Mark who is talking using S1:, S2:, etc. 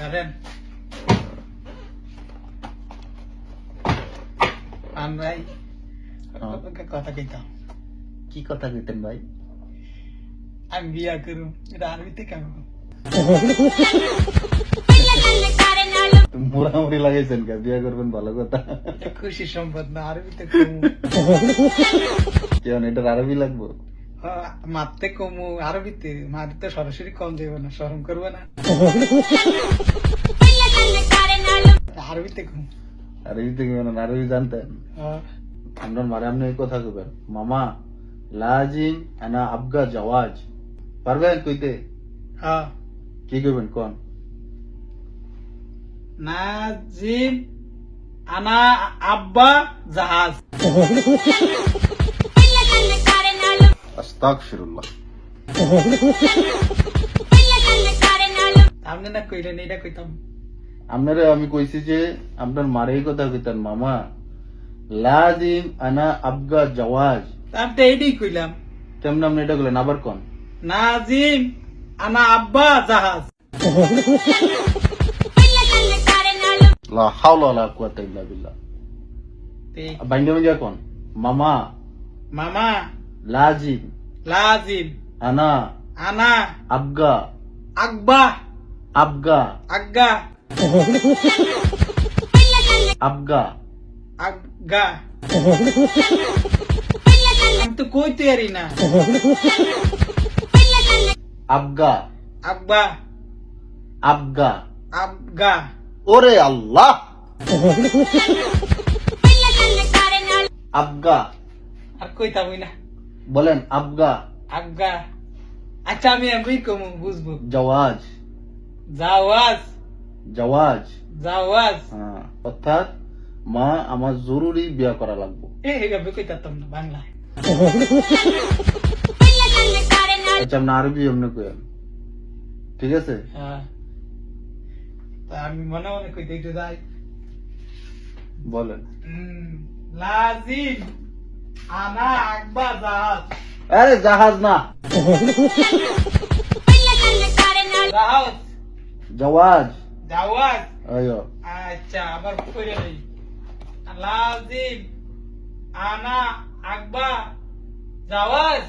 S1: ধরেন পান ভাই আপনাকে কথা কইতাম।
S2: কি কথা কইতেন ভাই?
S1: আমি বিয়া করুম, এটা আরবিতে কেমন?
S2: মোড়ামুড়ি লাগাইছেন কে? বিয়ে করবেন ভালো কথা।
S1: খুশি সম্পদ না, আরবিতে কমু।
S2: কেন এটার আরবি লাগবো?
S1: মারতে কমু আরবিতে, মারতে সরাসরি কম দেবো না, শরম করবো না, আরবিতে কমু।
S2: আরবিতে কি মানে আরবি জানতেন? আপনার মারে আপনি এই কথা কইবেন, মামা লাজিম আনা আবগা জাওয়াজ। পারবেন কইতে? কি কইবেন কোন?
S1: নাজিম আনা আব্বা জাহাজ।
S2: আস্তাগফিরুল্লাহ।
S1: আপনি না কইলেন, এটা কইতাম।
S2: আপনারে আমি কইছি যে আপনার মারে এই কথা কইতেন, মামা লাজিম আনা আবগা জাওয়াজ।
S1: আমি তো এইটাই কইলাম।
S2: কেমন আপনি এটা বললেন? আবার কোন?
S1: নাজিম আনা আব্বা জাহাজ।
S2: লা হাওলা ওয়ালা কুওয়াতা ইল্লা বিল্লাহ। বাইন্দে মে কোন? মামা
S1: মামা
S2: লাজিম
S1: লাজিম
S2: আনা
S1: আনা
S2: আবগা
S1: আব্বা
S2: আবগা
S1: আজ্ঞা
S2: আবগা
S1: আজ্ঞা। আমি তো কইতে পারি না।
S2: আবগা
S1: আব্বা
S2: আবগা
S1: আজ্ঞা।
S2: ওরে আল্লাহ। আবগা
S1: আর কইতাম না,
S2: বলেন আবগা
S1: আজ্ঞা। আচ্ছা আমি আমি কমু বুঝবো।
S2: জাওয়াজ
S1: জাওয়াজ
S2: জাওয়াজ।
S1: জাওয়াজ।
S2: হ্যাঁ, অর্থাৎ মা আমার জরুরি বিয়া করা লাগবো।
S1: এইভাবে কইতাম না বাংলায়।
S2: আচ্ছা আপনি আরবি এমনি কইেন, ঠিক আছে?
S1: হ্যাঁ, তা আমি মনে মনে কইতে একটু যাই।
S2: বলেন।
S1: লাজিম আনা আব্বা জাহাজ।
S2: আরে জাহাজ না,
S1: জাহাজ
S2: জাওয়াজ।
S1: জাওয়াজ।
S2: আয়ো
S1: আচ্ছা আবার কইরে নেই। লাজিম আনা আব্বা জাওয়াজ।